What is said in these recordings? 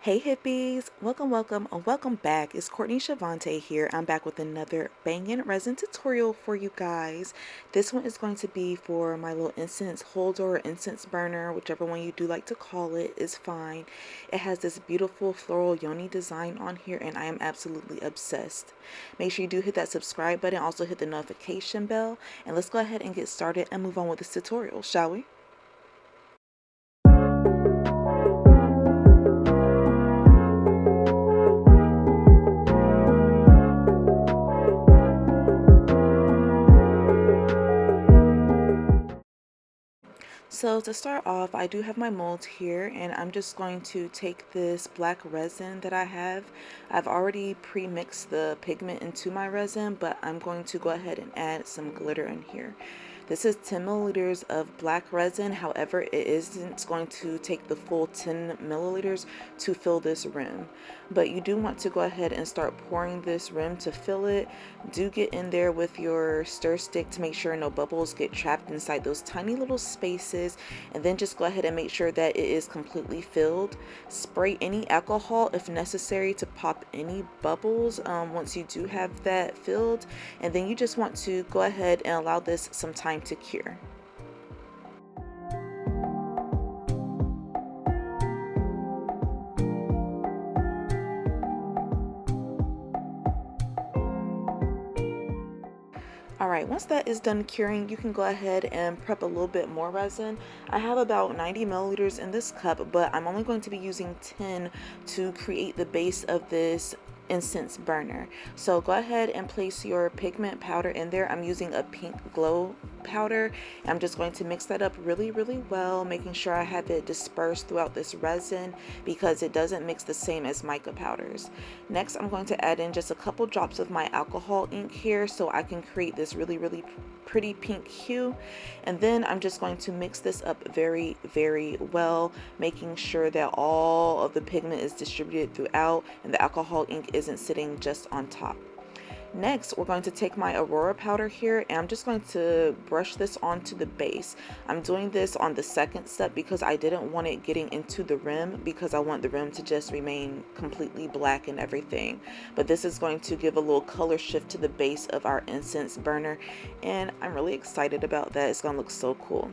Hey hippies, welcome back. It's Courtney Shavante here. I'm back with another banging resin tutorial for you guys. This one is going to be for my little incense holder or incense burner, whichever one you do like to call it is fine. It has this beautiful floral Yoni design on here and I am absolutely obsessed. Make sure you do hit that subscribe button, also hit the notification bell, and let's go ahead and get started and move on with this tutorial, shall we? So to start off, I do have my mold here and I'm just going to take this black resin that I have. I've already pre-mixed the pigment into my resin, but I'm going to go ahead and add some glitter in here. This is 10 milliliters of black resin. However, it isn't going to take the full 10 milliliters to fill this rim. But you do want to go ahead and start pouring this rim to fill it. Do get in there with your stir stick to make sure no bubbles get trapped inside those tiny little spaces. And then just go ahead and make sure that it is completely filled. Spray any alcohol if necessary to pop any bubbles once you do have that filled. And then you just want to go ahead and allow this some time to cure. Alright, once that is done curing, you can go ahead and prep a little bit more resin. I have about 90 milliliters in this cup, but I'm only going to be using 10 to create the base of this incense burner. So go ahead and place your pigment powder in there. I'm using a pink glow powder. I'm just going to mix that up really well, making sure I have it dispersed throughout this resin because it doesn't mix the same as mica powders. Next, I'm going to add in just a couple drops of my alcohol ink here so I can create this really pretty pink hue. And then I'm just going to mix this up very well, making sure that all of the pigment is distributed throughout and the alcohol ink isn't sitting just on top. Next, we're going to take my Aurora powder here and I'm just going to brush this onto the base. I'm doing this on the second step because I didn't want it getting into the rim because I want the rim to just remain completely black and everything. But this is going to give a little color shift to the base of our incense burner and I'm really excited about that. It's going to look so cool.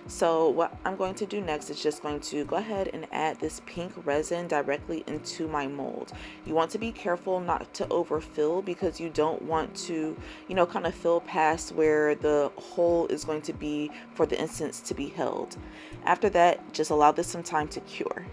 So what I'm going to do next is just going to go ahead and add this pink resin directly into my mold. You want to be careful not to overfill because you don't want to, kind of fill past where the hole is going to be for the incense to be held. After that, just allow this some time to cure.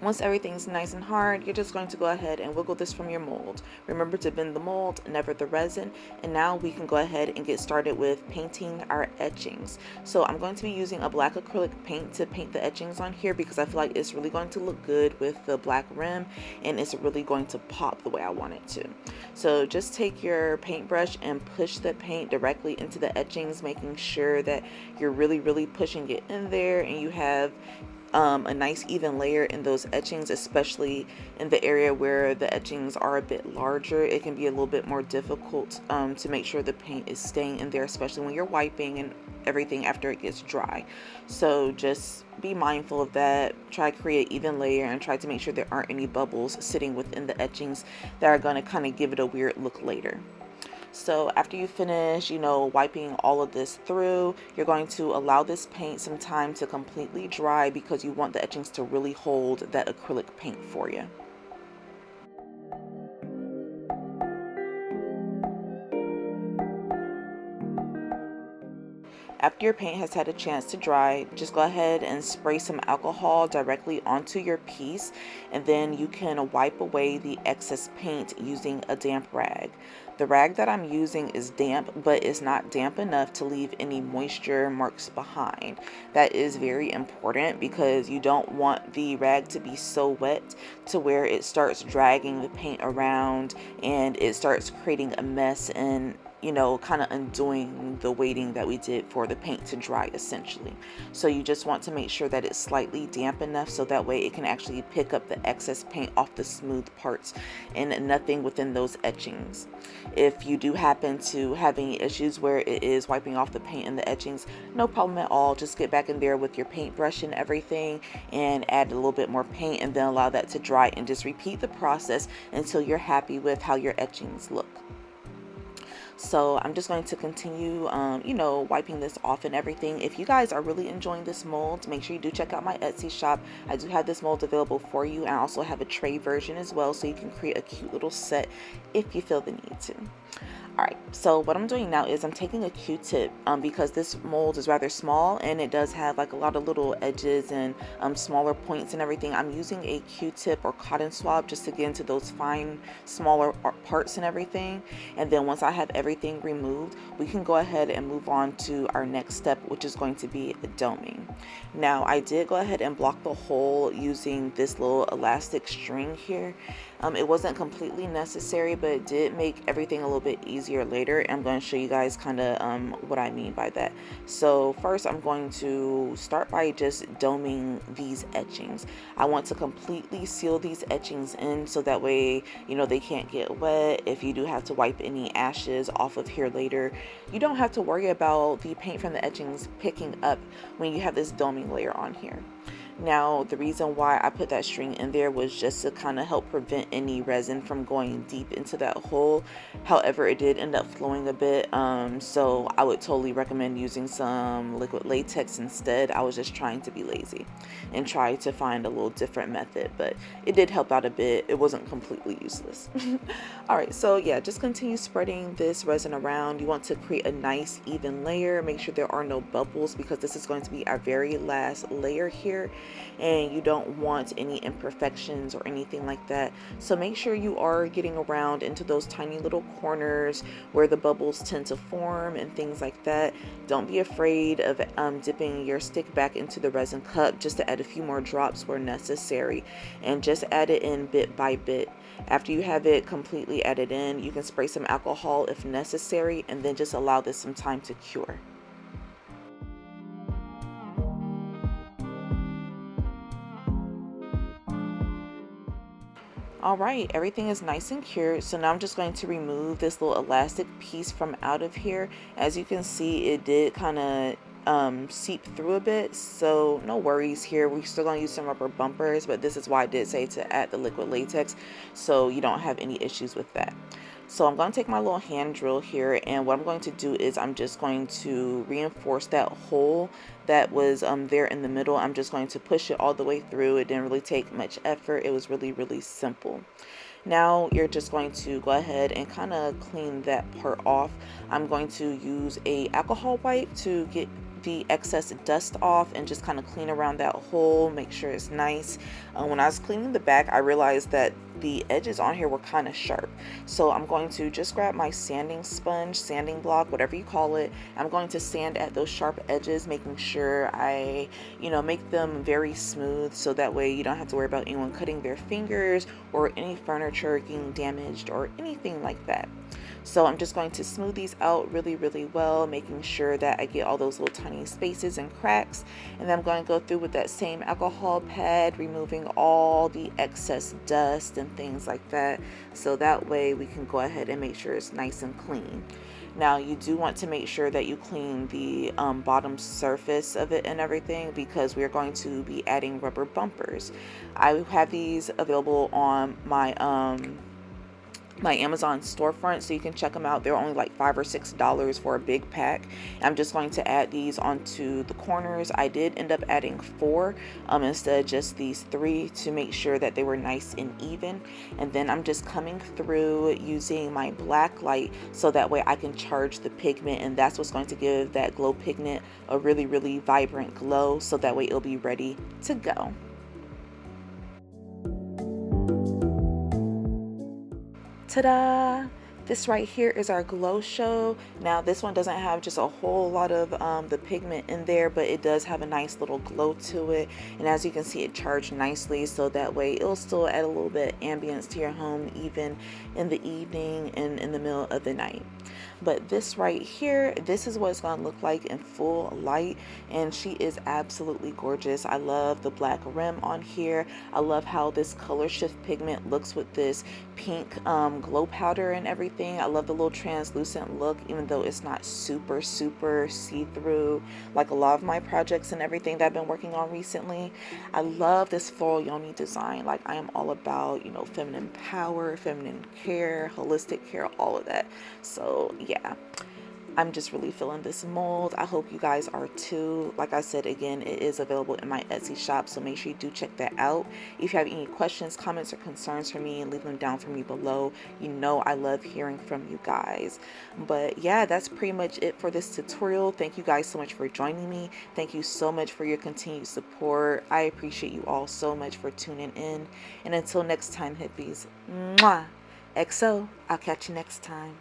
Once everything's nice and hard, you're just going to go ahead and wiggle this from your mold. Remember to bend the mold, never the resin. And now we can go ahead and get started with painting our etchings. So I'm going to be using a black acrylic paint to paint the etchings on here because I feel like it's really going to look good with the black rim and it's really going to pop the way I want it to. So just take your paintbrush and push the paint directly into the etchings, making sure that you're really pushing it in there and you have a nice even layer in those etchings, especially in the area where the etchings are a bit larger. It can be a little bit more difficult to make sure the paint is staying in there, especially when you're wiping and everything after it gets dry. So just be mindful of that. Try to create an even layer and try to make sure there aren't any bubbles sitting within the etchings that are going to kind of give it a weird look later. So after you finish, wiping all of this through, you're going to allow this paint some time to completely dry because you want the etchings to really hold that acrylic paint for you. After your paint has had a chance to dry, just go ahead and spray some alcohol directly onto your piece, and then you can wipe away the excess paint using a damp rag. The rag that I'm using is damp, but it's not damp enough to leave any moisture marks behind. That is very important because you don't want the rag to be so wet to where it starts dragging the paint around and it starts creating a mess and you know, kind of undoing the waiting that we did for the paint to dry essentially. So you just want to make sure that it's slightly damp enough so that way it can actually pick up the excess paint off the smooth parts and nothing within those etchings. If you do happen to have any issues where it is wiping off the paint and the etchings, no problem at all. Just get back in there with your paintbrush and everything and add a little bit more paint and then allow that to dry, and just repeat the process until you're happy with how your etchings look. So I'm just going to continue, you know, wiping this off and everything. If you guys are really enjoying this mold, make sure you do check out my Etsy shop. I do have this mold available for you, and I also have a tray version as well, so you can create a cute little set if you feel the need to. Alright, so what I'm doing now is I'm taking a Q-tip because this mold is rather small and it does have like a lot of little edges and smaller points and everything. I'm using a Q-tip or cotton swab just to get into those fine, smaller parts and everything. And then once I have everything removed, we can go ahead and move on to our next step, which is going to be doming. Now, I did go ahead and block the hole using this little elastic string here. It wasn't completely necessary, but it did make everything a little bit easier later. I'm going to show you guys kind of what I mean by that. So first, I'm going to start by just doming these etchings. I want to completely seal these etchings in so that way, you know, they can't get wet. If you do have to wipe any ashes off of here later, you don't have to worry about the paint from the etchings picking up when you have this doming layer on here. Now, the reason why I put that string in there was just to kind of help prevent any resin from going deep into that hole. However, it did end up flowing a bit, so I would totally recommend using some liquid latex instead. I was just trying to be lazy and try to find a little different method, but it did help out a bit. It wasn't completely useless. Alright, so yeah, just continue spreading this resin around. You want to create a nice even layer. Make sure there are no bubbles because this is going to be our very last layer here, and you don't want any imperfections or anything like that. So make sure you are getting around into those tiny little corners where the bubbles tend to form and things like that. Don't be afraid of dipping your stick back into the resin cup just to add a few more drops where necessary, and just add it in bit by bit. After you have it completely added in, you can spray some alcohol if necessary, and then just allow this some time to cure. Alright, everything is nice and cured, so now I'm just going to remove this little elastic piece from out of here. As you can see, it did kind of seep through a bit, so no worries here. We're still going to use some rubber bumpers, but this is why I did say to add the liquid latex, so you don't have any issues with that. So I'm going to take my little hand drill here, and what I'm going to do is I'm just going to reinforce that hole that was there in the middle. I'm just going to push it all the way through. It didn't really take much effort. It was really simple. Now you're just going to go ahead and kind of clean that part off. I'm going to use a alcohol wipe to get the excess dust off and just kind of clean around that hole, make sure it's nice. When I was cleaning the back, I realized that the edges on here were kind of sharp, so I'm going to just grab my sanding sponge, sanding block, whatever you call it. I'm going to sand at those sharp edges, making sure I, you know, make them very smooth, so that way you don't have to worry about anyone cutting their fingers or any furniture getting damaged or anything like that. So I'm just going to smooth these out really well, making sure that I get all those little tiny spaces and cracks. And then I'm going to go through with that same alcohol pad, removing all the excess dust and things like that. So that way we can go ahead and make sure it's nice and clean. Now you do want to make sure that you clean the bottom surface of it and everything, because we're going to be adding rubber bumpers. I have these available on my my Amazon storefront, so you can check them out. They're only like $5 or $6 for a big pack. I'm just going to add these onto the corners. I did end up adding 4 instead of just these 3 to make sure that they were nice and even. And then I'm just coming through using my black light so that way I can charge the pigment, and that's what's going to give that glow pigment a really vibrant glow, so that way it'll be ready to go. Ta-da! This right here is our glow show. Now this one doesn't have just a whole lot of the pigment in there, but it does have a nice little glow to it. And as you can see, it charged nicely, so that way it'll still add a little bit of ambience to your home, even in the evening and in the middle of the night. But this right here, this is what it's going to look like in full light, and she is absolutely gorgeous. I love the black rim on here. I love how this color shift pigment looks with this pink glow powder and everything. I love the little translucent look, even though it's not super see-through like a lot of my projects and everything that I've been working on recently. I love this floral Yoni design. Like, I am all about, you know, feminine power, feminine care, holistic care, all of that. So yeah, I'm just really feeling this mold. I hope you guys are too. Like I said, again, it is available in my Etsy shop, so make sure you do check that out. If you have any questions, comments, or concerns for me, leave them down for me below. You know I love hearing from you guys. But yeah, that's pretty much it for this tutorial. Thank you guys so much for joining me. Thank you so much for your continued support. I appreciate you all so much for tuning in. And until next time, hippies, mwah, XO, I'll catch you next time.